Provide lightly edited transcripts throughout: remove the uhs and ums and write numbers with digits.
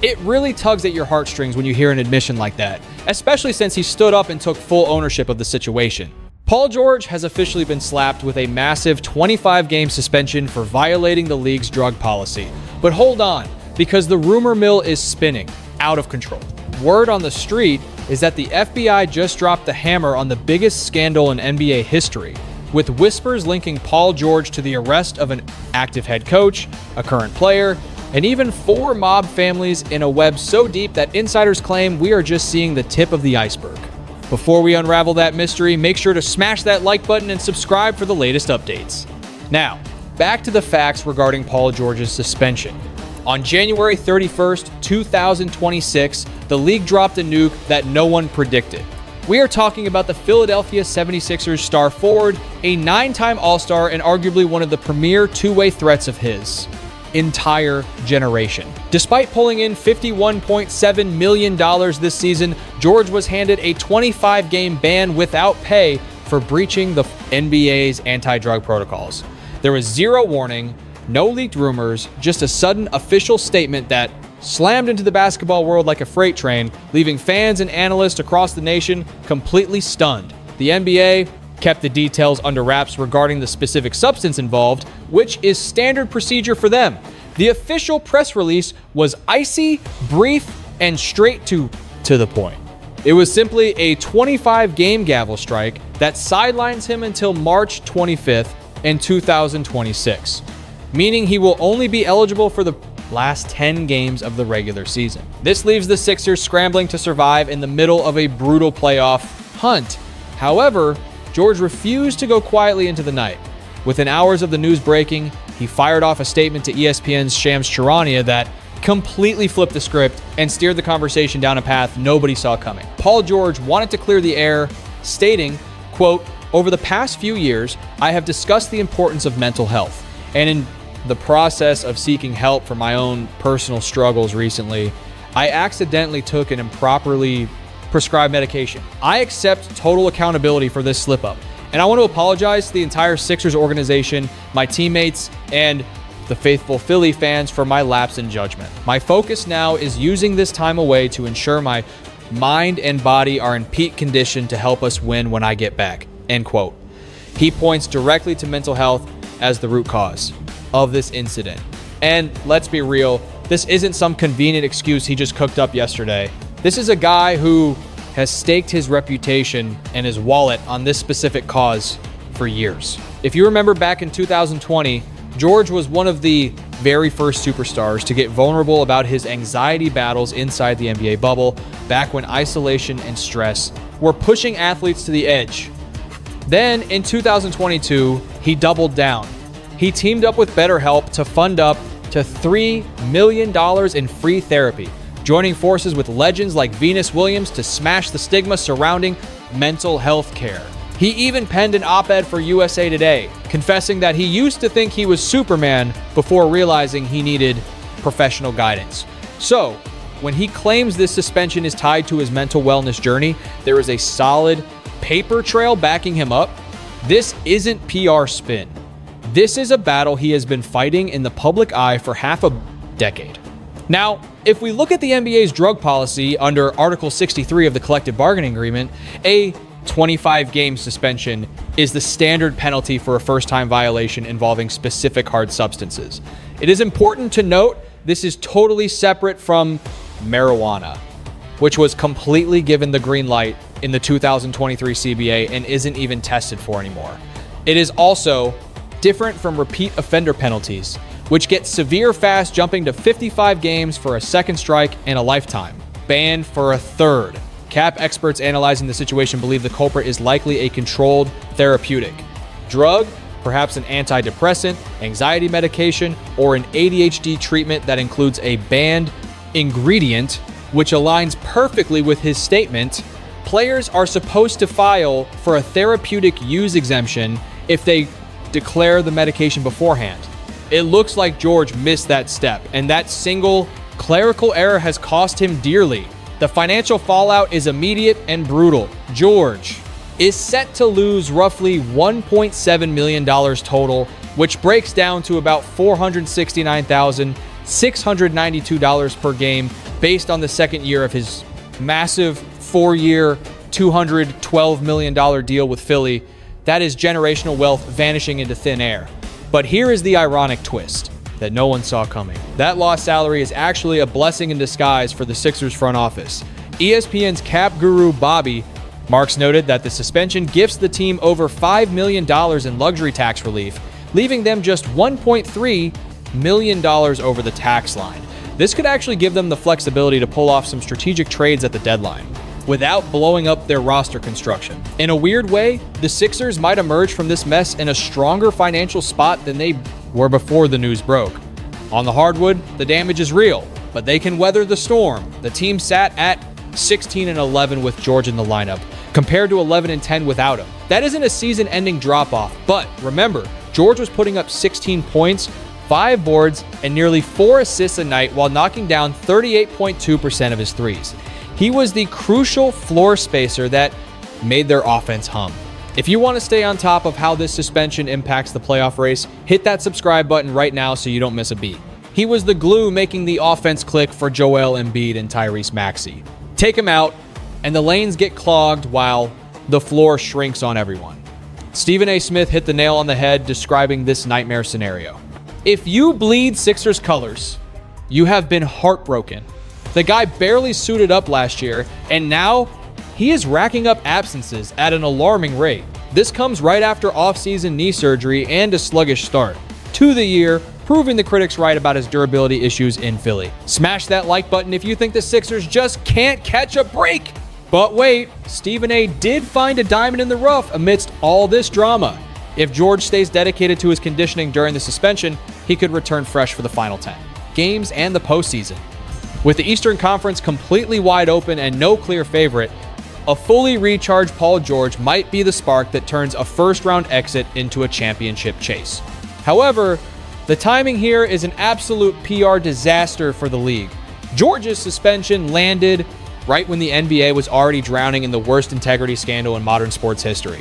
It really tugs at your heartstrings when you hear an admission like that, especially since he stood up and took full ownership of the situation. Paul George has officially been slapped with a massive 25-game suspension for violating the league's drug policy. But hold on, because the rumor mill is spinning out of control. Word on the street is that the FBI just dropped the hammer on the biggest scandal in NBA history, with whispers linking Paul George to the arrest of an active head coach, a current player, and even 4 mob families in a web so deep that insiders claim we are just seeing the tip of the iceberg. Before we unravel that mystery, make sure to smash that like button and subscribe for the latest updates. Now, back to the facts regarding Paul George's suspension. On January 31st, 2026, the league dropped a nuke that no one predicted. We are talking about the Philadelphia 76ers star forward, a 9-time All-Star and arguably one of the premier two-way threats of his entire generation. Despite pulling in $51.7 million this season, George was handed a 25-game ban without pay for breaching the NBA's anti-drug protocols. There was zero warning, no leaked rumors, just a sudden official statement that slammed into the basketball world like a freight train, leaving fans and analysts across the nation completely stunned. The NBA kept the details under wraps regarding the specific substance involved, which is standard procedure for them. The official press release was icy, brief, and straight to the point. It was simply a 25-game gavel strike that sidelines him until March 25th in 2026, meaning he will only be eligible for the last 10 games of the regular season. This leaves the Sixers scrambling to survive in the middle of a brutal playoff hunt. However, George refused to go quietly into the night. Within hours of the news breaking, he fired off a statement to ESPN's Shams Charania that completely flipped the script and steered the conversation down a path nobody saw coming. Paul George wanted to clear the air, stating, quote, "Over the past few years, I have discussed the importance of mental health, and in the process of seeking help for my own personal struggles recently, I accidentally took an improperly prescribed medication. I accept total accountability for this slip-up, and I want to apologize to the entire Sixers organization, my teammates, and the faithful Philly fans for my lapse in judgment. My focus now is using this time away to ensure my mind and body are in peak condition to help us win when I get back." End quote. He points directly to mental health as the root cause of this incident. And let's be real, this isn't some convenient excuse he just cooked up yesterday. This is a guy who has staked his reputation and his wallet on this specific cause for years. If you remember back in 2020, George was one of the very first superstars to get vulnerable about his anxiety battles inside the NBA bubble, back when isolation and stress were pushing athletes to the edge. Then in 2022, he doubled down. He teamed up with BetterHelp to fund up to $3 million in free therapy, joining forces with legends like Venus Williams to smash the stigma surrounding mental health care. He even penned an op-ed for USA Today, confessing that he used to think he was Superman before realizing he needed professional guidance. So, when he claims this suspension is tied to his mental wellness journey, there is a solid paper trail backing him up. This isn't PR spin. This is a battle he has been fighting in the public eye for half a decade. Now, if we look at the NBA's drug policy under Article 63 of the Collective Bargaining Agreement, a 25-game suspension is the standard penalty for a first-time violation involving specific hard substances. It is important to note this is totally separate from marijuana, which was completely given the green light in the 2023 CBA and isn't even tested for anymore. It is also different from repeat offender penalties, which get severe fast, jumping to 55 games for a second strike and a lifetime, banned for a third. CAP experts analyzing the situation believe the culprit is likely a controlled therapeutic drug, perhaps an antidepressant, anxiety medication, or an ADHD treatment that includes a banned ingredient, which aligns perfectly with his statement. Players are supposed to file for a therapeutic use exemption if they declare the medication beforehand. It looks like George missed that step, and that single clerical error has cost him dearly. The financial fallout is immediate and brutal. George is set to lose roughly $1.7 million total, which breaks down to about $469,692 per game based on the second year of his massive 4-year, $212 million deal with Philly. That is generational wealth vanishing into thin air. But here is the ironic twist that no one saw coming. That lost salary is actually a blessing in disguise for the Sixers front office. ESPN's cap guru Bobby Marks noted that the suspension gifts the team over $5 million in luxury tax relief, leaving them just $1.3 million over the tax line. This could actually give them the flexibility to pull off some strategic trades at the deadline without blowing up their roster construction. In a weird way, the Sixers might emerge from this mess in a stronger financial spot than they were before the news broke. On the hardwood, the damage is real, but they can weather the storm. The team sat at 16-11 with George in the lineup, compared to 11-10 without him. That isn't a season-ending drop-off, but remember, George was putting up 16 points, 5 boards, and nearly 4 assists a night while knocking down 38.2% of his threes. He was the crucial floor spacer that made their offense hum. If you want to stay on top of how this suspension impacts the playoff race, hit that subscribe button right now so you don't miss a beat. He was the glue making the offense click for Joel Embiid and Tyrese Maxey. Take him out, and the lanes get clogged while the floor shrinks on everyone. Stephen A. Smith hit the nail on the head describing this nightmare scenario. If you bleed Sixers colors, you have been heartbroken. The guy barely suited up last year, and now he is racking up absences at an alarming rate. This comes right after offseason knee surgery and a sluggish start to the year, proving the critics right about his durability issues in Philly. Smash that like button if you think the Sixers just can't catch a break. But wait, Stephen A. did find a diamond in the rough amidst all this drama. If George stays dedicated to his conditioning during the suspension, he could return fresh for the final 10 games and the postseason. With the Eastern Conference completely wide open and no clear favorite, a fully recharged Paul George might be the spark that turns a first-round exit into a championship chase. However, the timing here is an absolute PR disaster for the league. George's suspension landed right when the NBA was already drowning in the worst integrity scandal in modern sports history.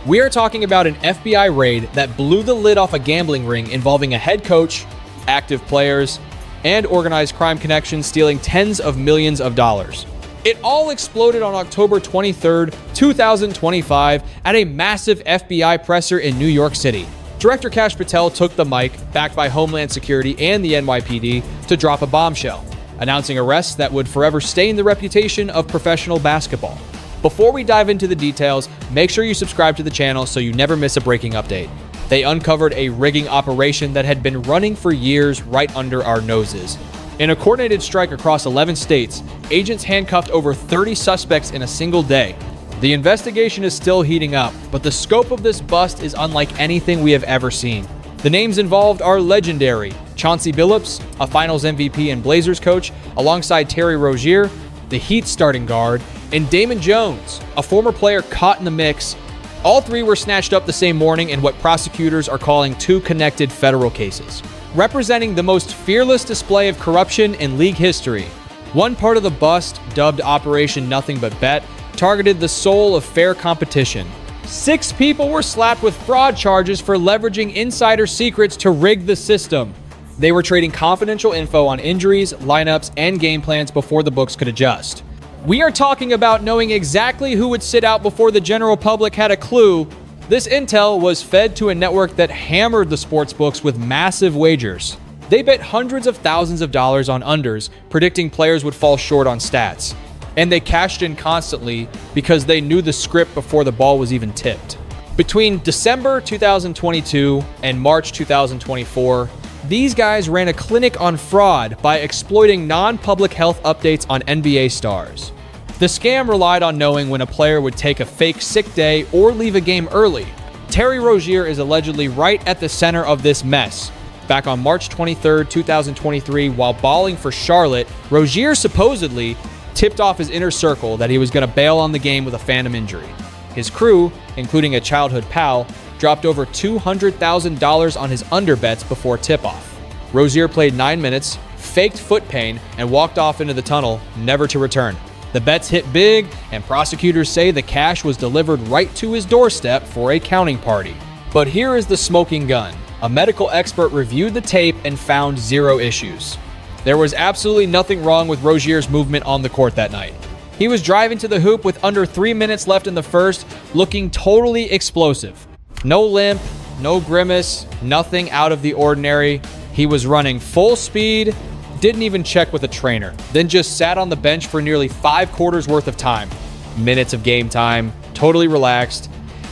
We are talking about an FBI raid that blew the lid off a gambling ring involving a head coach, active players, and organized crime connections stealing tens of millions of dollars. It all exploded on October 23rd, 2025 at a massive FBI presser in New York City. Director Kash Patel took the mic, backed by Homeland Security and the NYPD, to drop a bombshell, announcing arrests that would forever stain the reputation of professional basketball. Before we dive into the details, make sure you subscribe to the channel so you never miss a breaking update. They uncovered a rigging operation that had been running for years right under our noses. In a coordinated strike across 11 states, agents handcuffed over 30 suspects in a single day. The investigation is still heating up, but the scope of this bust is unlike anything we have ever seen. The names involved are legendary: Chauncey Billups, a Finals MVP and Blazers coach, alongside Terry Rozier, the Heat starting guard, and Damon Jones, a former player caught in the mix. All three were snatched up the same morning in what prosecutors are calling two connected federal cases, representing the most fearless display of corruption in league history. One part of the bust, dubbed Operation Nothing But Bet, targeted the soul of fair competition. 6 people were slapped with fraud charges for leveraging insider secrets to rig the system. They were trading confidential info on injuries, lineups, and game plans before the books could adjust. We are talking about knowing exactly who would sit out before the general public had a clue. This intel was fed to a network that hammered the sports books with massive wagers. They bet hundreds of thousands of dollars on unders, predicting players would fall short on stats. And they cashed in constantly because they knew the script before the ball was even tipped. Between December 2022 and March 2024, these guys ran a clinic on fraud by exploiting non-public health updates on NBA stars. The scam relied on knowing when a player would take a fake sick day or leave a game early. Terry Rozier is allegedly right at the center of this mess. Back on March 23, 2023, while balling for Charlotte, Rozier supposedly tipped off his inner circle that he was going to bail on the game with a phantom injury. His crew, including a childhood pal, dropped over $200,000 on his under bets before tip-off. Rozier played 9 minutes, faked foot pain, and walked off into the tunnel, never to return. The bets hit big, and prosecutors say the cash was delivered right to his doorstep for a counting party. But here is the smoking gun. A medical expert reviewed the tape and found 0 issues. There was absolutely nothing wrong with Rozier's movement on the court that night. He was driving to the hoop with under 3 minutes left in the first, looking totally explosive. No limp, no grimace, nothing out of the ordinary. He was running full speed, didn't even check with a trainer, then just sat on the bench for nearly 5 quarters worth of time. Minutes of game time, totally relaxed.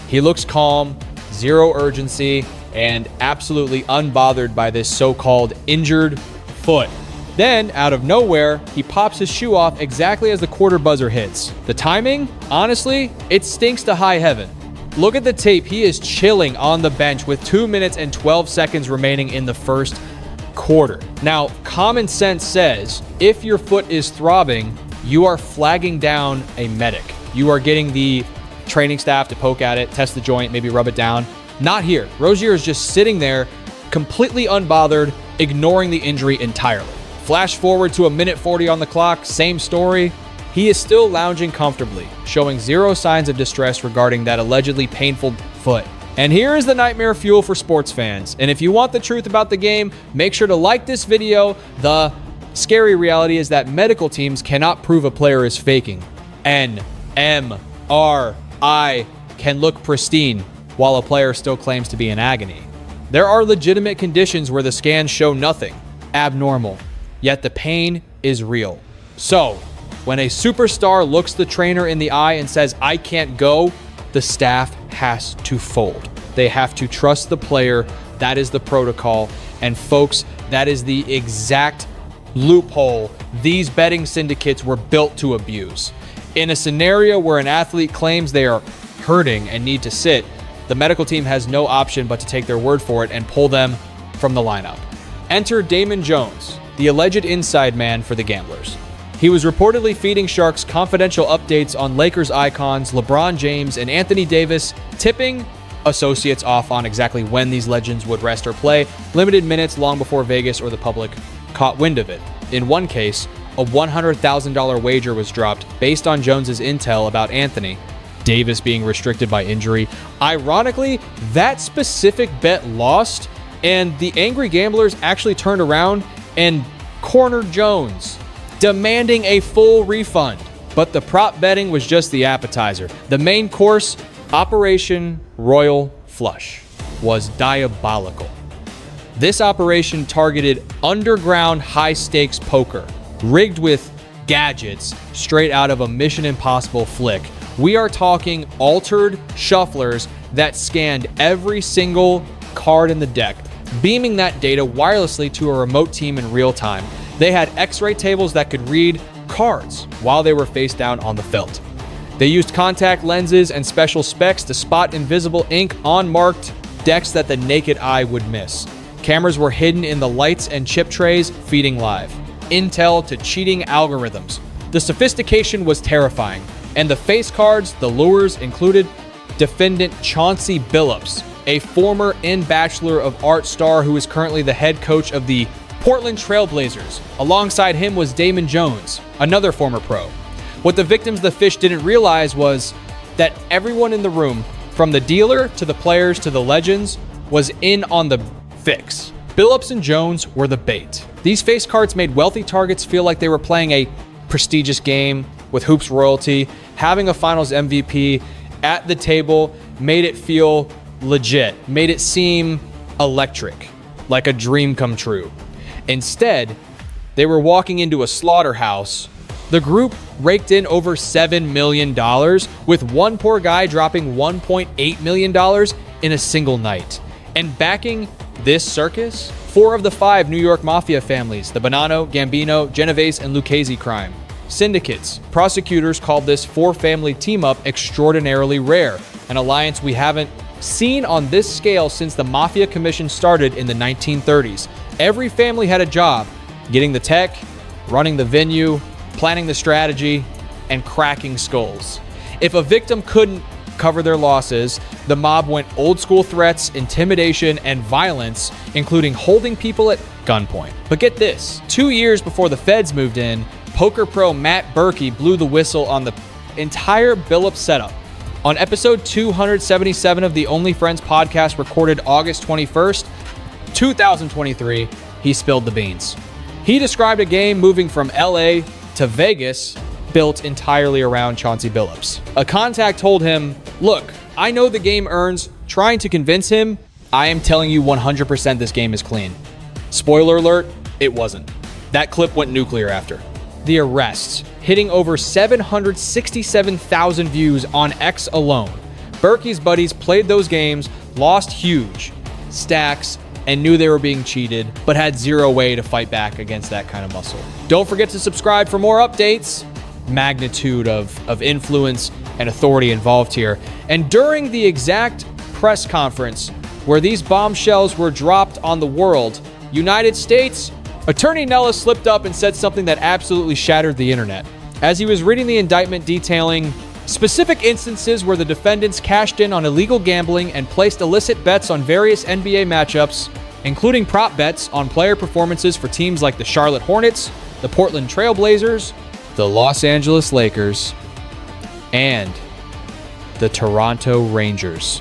He looks calm, zero urgency, and absolutely unbothered by this so-called injured foot. Then, out of nowhere, he pops his shoe off exactly as the quarter buzzer hits. The timing, honestly, it stinks to high heaven. Look at the tape. He is chilling on the bench with 2 minutes and 12 seconds remaining in the first quarter. Now, common sense says if your foot is throbbing, you are flagging down a medic. You are getting the training staff to poke at it, test the joint, maybe rub it down. Not here. Rozier is just sitting there, completely unbothered, ignoring the injury entirely. Flash forward to 1:40 on the clock, same story. He is still lounging comfortably, showing zero signs of distress regarding that allegedly painful foot. And here is the nightmare fuel for sports fans. And if you want the truth about the game, make sure to like this video. The scary reality is that medical teams cannot prove a player is faking. An MRI can look pristine while a player still claims to be in agony. There are legitimate conditions where the scans show nothing abnormal, yet the pain is real. So, when a superstar looks the trainer in the eye and says, "I can't go," the staff has to fold. They have to trust the player. That is the protocol. And folks, that is the exact loophole these betting syndicates were built to abuse. In a scenario where an athlete claims they are hurting and need to sit, the medical team has no option but to take their word for it and pull them from the lineup. Enter Damon Jones, the alleged inside man for the gamblers. He was reportedly feeding Sharks confidential updates on Lakers icons LeBron James and Anthony Davis, tipping associates off on exactly when these legends would rest or play, limited minutes long before Vegas or the public caught wind of it. In one case, a $100,000 wager was dropped based on Jones's intel about Anthony Davis being restricted by injury. Ironically, that specific bet lost, and the angry gamblers actually turned around and cornered Jones, demanding a full refund. But the prop betting was just the appetizer. The main course, Operation Royal Flush, was diabolical. This operation targeted underground high-stakes poker, rigged with gadgets straight out of a Mission Impossible flick. We are talking altered shufflers that scanned every single card in the deck, beaming that data wirelessly to a remote team in real time. They had X-ray tables that could read cards while they were face down on the felt. They used contact lenses and special specs to spot invisible ink on marked decks that the naked eye would miss. Cameras were hidden in the lights and chip trays, feeding live intel to cheating algorithms. The sophistication was terrifying, and the face cards, the lures, included defendant Chauncey Billups, a former Bachelor of Arts star who is currently the head coach of the Portland Trailblazers. Alongside him was Damon Jones, another former pro. What the victims of the fish didn't realize was that everyone in the room, from the dealer to the players to the legends, was in on the fix. Billups and Jones were the bait. These face cards made wealthy targets feel like they were playing a prestigious game with hoops royalty. Having a finals MVP at the table made it feel legit, made it seem electric, like a dream come true. Instead, they were walking into a slaughterhouse. The group raked in over $7 million, with one poor guy dropping $1.8 million in a single night. And backing this circus, 4 of the 5 New York Mafia families, the Bonanno, Gambino, Genovese, and Lucchese crime syndicates. Prosecutors called this 4-family team-up extraordinarily rare, an alliance we haven't seen on this scale since the Mafia Commission started in the 1930s. Every family had a job, getting the tech, running the venue, planning the strategy, and cracking skulls. If a victim couldn't cover their losses, the mob went old school threats, intimidation, and violence, including holding people at gunpoint. But get this, 2 years before the feds moved in, poker pro Matt Berkey blew the whistle on the entire Billups setup. On episode 277 of the Only Friends podcast, recorded August 21st, 2023, he spilled the beans. He described a game moving from LA to Vegas built entirely around Chauncey Billups. A contact told him, "Look, I know the game earns trying to convince him. I am telling you 100% this game is clean." Spoiler alert, it wasn't. That clip went nuclear after. The arrests, hitting over 767,000 views on X alone. Berkey's buddies played those games, lost huge stacks, and knew they were being cheated, but had zero way to fight back against that kind of muscle. Don't forget to subscribe for more updates. Magnitude of influence and authority involved here. And during the exact press conference where these bombshells were dropped on the world, United States, Attorney Nellis slipped up and said something that absolutely shattered the internet. As he was reading the indictment detailing specific instances where the defendants cashed in on illegal gambling and placed illicit bets on various NBA matchups, including prop bets on player performances for teams like the Charlotte Hornets, the Portland Trail Blazers, the Los Angeles Lakers, and the Toronto Rangers.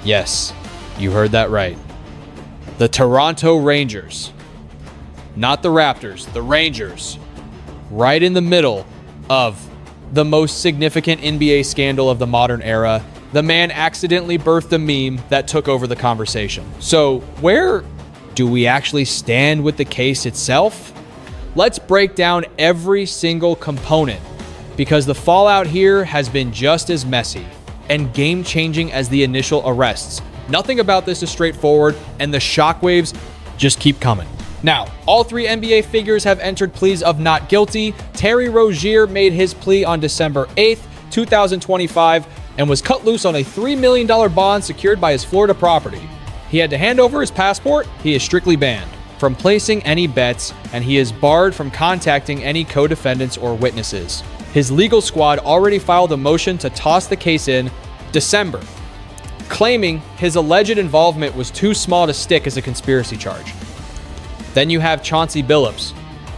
Yes, you heard that right. The Toronto Rangers. Not the Raptors, the Rangers. Right in the middle of the most significant NBA scandal of the modern era. The man accidentally birthed a meme that took over the conversation. So, where do we actually stand with the case itself? Let's break down every single component, because the fallout here has been just as messy and game-changing as the initial arrests. Nothing about this is straightforward, and the shockwaves just keep coming. Now, all three NBA figures have entered pleas of not guilty. Terry Rozier made his plea on December 8th, 2025, and was cut loose on a $3 million bond secured by his Florida property. He had to hand over his passport. He is strictly banned from placing any bets, and he is barred from contacting any co-defendants or witnesses. His legal squad already filed a motion to toss the case in December, claiming his alleged involvement was too small to stick as a conspiracy charge. Then you have Chauncey Billups,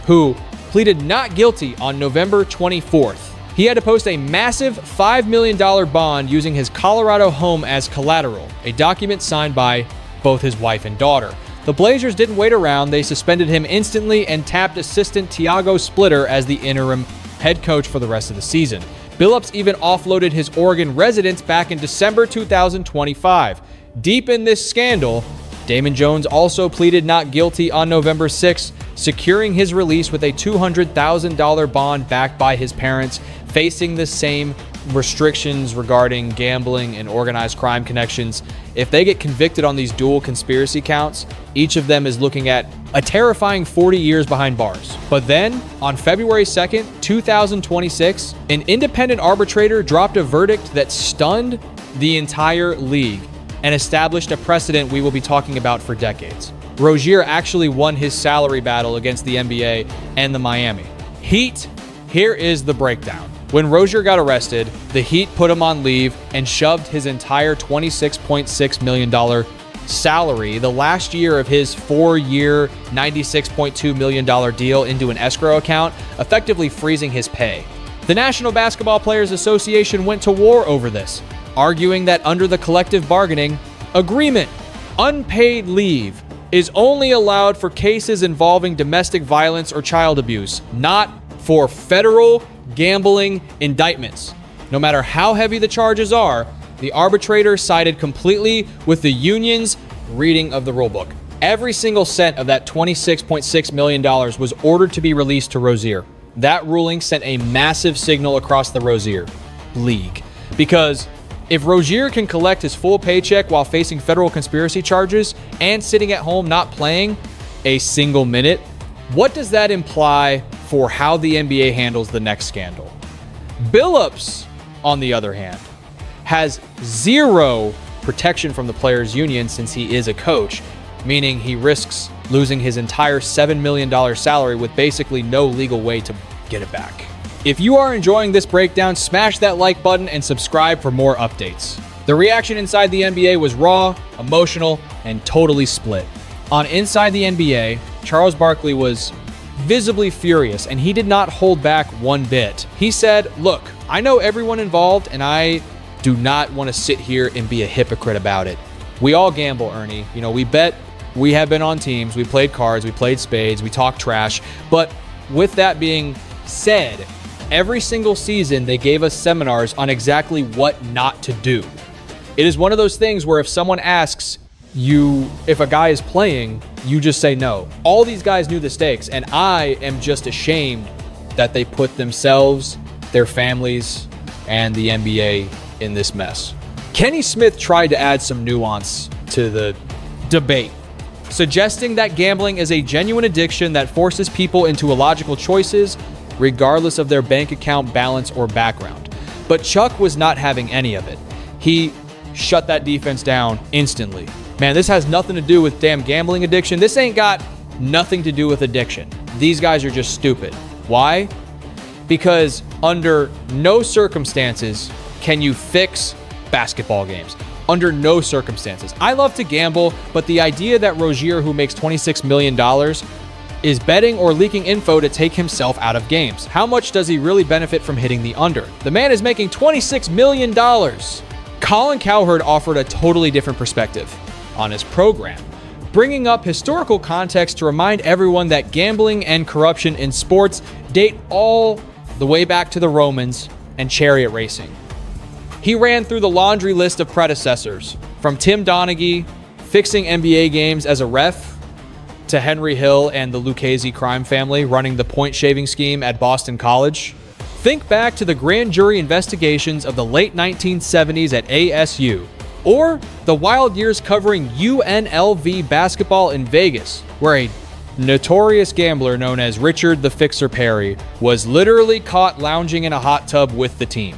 who pleaded not guilty on November 24th. He had to post a massive $5 million bond using his Colorado home as collateral, a document signed by both his wife and daughter. The Blazers didn't wait around. They suspended him instantly and tapped assistant Tiago Splitter as the interim head coach for the rest of the season. Billups even offloaded his Oregon residence back in December 2025. Deep in this scandal, Damon Jones also pleaded not guilty on November 6th, securing his release with a $200,000 bond backed by his parents, facing the same restrictions regarding gambling and organized crime connections. If they get convicted on these dual conspiracy counts, each of them is looking at a terrifying 40 years behind bars. But then, on February 2nd, 2026, an independent arbitrator dropped a verdict that stunned the entire league and established a precedent we will be talking about for decades. Rozier actually won his salary battle against the NBA and the Miami Heat. Here is the breakdown. When Rozier got arrested, the Heat put him on leave and shoved his entire $26.6 million salary, the last year of his 4-year, $96.2 million deal, into an escrow account, effectively freezing his pay. The National Basketball Players Association went to war over this, arguing that under the collective bargaining agreement, unpaid leave is only allowed for cases involving domestic violence or child abuse, not for federal gambling indictments. No matter how heavy the charges are, the arbitrator sided completely with the union's reading of the rulebook. Every single cent of that $26.6 million was ordered to be released to Rozier. That ruling sent a massive signal across the Rozier league, because if Rozier can collect his full paycheck while facing federal conspiracy charges and sitting at home not playing a single minute, what does that imply for how the NBA handles the next scandal? Billups, on the other hand, has zero protection from the players' union since he is a coach, meaning he risks losing his entire $7 million salary with basically no legal way to get it back. If you are enjoying this breakdown, smash that like button and subscribe for more updates. The reaction inside the NBA was raw, emotional, and totally split. On Inside the NBA, Charles Barkley was visibly furious, and he did not hold back one bit. He said, "Look, I know everyone involved, and I do not want to sit here and be a hypocrite about it. We all gamble, Ernie. We bet We have been on teams, we played cards, we played spades, we talked trash. But with that being said, every single season they gave us seminars on exactly what not to do. It is one of those things where if someone asks you if a guy is playing, you just say no. All these guys knew the stakes, and I am just ashamed that they put themselves, their families, and the NBA in this mess. Kenny Smith tried to add some nuance to the debate, suggesting that gambling is a genuine addiction that forces people into illogical choices, regardless of their bank account balance or background. But Chuck was not having any of it. He shut that defense down instantly. Man, this has nothing to do with damn gambling addiction. This ain't got nothing to do with addiction. These guys are just stupid. Why? Because under no circumstances can you fix basketball games. Under no circumstances. I love to gamble, but the idea that Rozier, who makes $26 million, is betting or leaking info to take himself out of games. How much does he really benefit from hitting the under? The man is making $26 million. Colin Cowherd offered a totally different perspective on his program, bringing up historical context to remind everyone that gambling and corruption in sports date all the way back to the Romans and chariot racing. He ran through the laundry list of predecessors, from Tim Donaghy fixing NBA games as a ref, to Henry Hill and the Lucchese crime family running the point shaving scheme at Boston College. Think back to the grand jury investigations of the late 1970s at ASU, or the wild years covering UNLV basketball in Vegas, where a notorious gambler known as Richard the Fixer Perry was literally caught lounging in a hot tub with the team.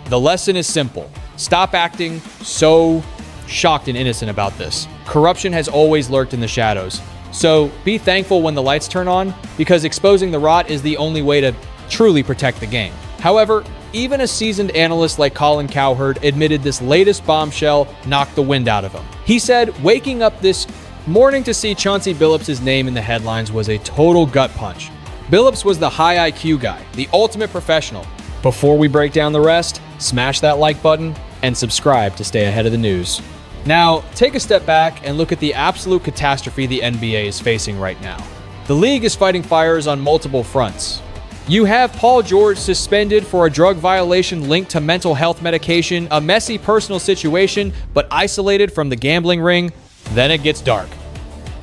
The lesson is simple. Stop acting so shocked and innocent about this. Corruption has always lurked in the shadows. So be thankful when the lights turn on, because exposing the rot is the only way to truly protect the game. However, even a seasoned analyst like Colin Cowherd admitted this latest bombshell knocked the wind out of him. He said waking up this morning to see Chauncey Billups' name in the headlines was a total gut punch. Billups was the high IQ guy, the ultimate professional. Before we break down the rest, smash that like button and subscribe to stay ahead of the news. Now, take a step back and look at the absolute catastrophe the NBA is facing right now. The league is fighting fires on multiple fronts. You have Paul George suspended for a drug violation linked to mental health medication, a messy personal situation, but isolated from the gambling ring. Then it gets dark.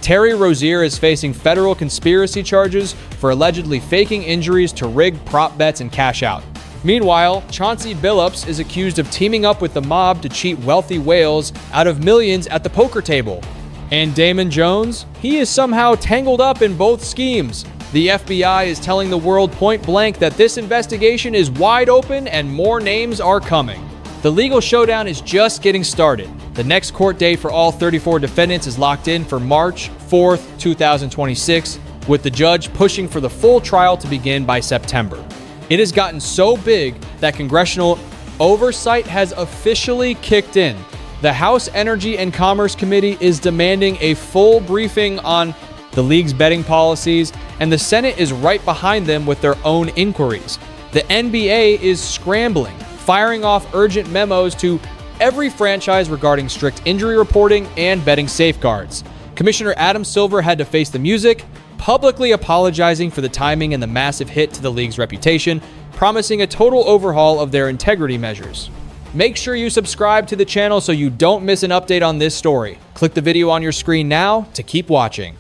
Terry Rozier is facing federal conspiracy charges for allegedly faking injuries to rig prop bets and cash out. Meanwhile, Chauncey Billups is accused of teaming up with the mob to cheat wealthy whales out of millions at the poker table. And Damon Jones, he is somehow tangled up in both schemes. The FBI is telling the world point blank that this investigation is wide open and more names are coming. The legal showdown is just getting started. The next court date for all 34 defendants is locked in for March 4th, 2026, with the judge pushing for the full trial to begin by September. It has gotten so big that congressional oversight has officially kicked in. The House Energy and Commerce Committee is demanding a full briefing on the league's betting policies, and the Senate is right behind them with their own inquiries. The NBA is scrambling, firing off urgent memos to every franchise regarding strict injury reporting and betting safeguards. Commissioner Adam Silver had to face the music, publicly apologizing for the timing and the massive hit to the league's reputation, promising a total overhaul of their integrity measures. Make sure you subscribe to the channel so you don't miss an update on this story. Click the video on your screen now to keep watching.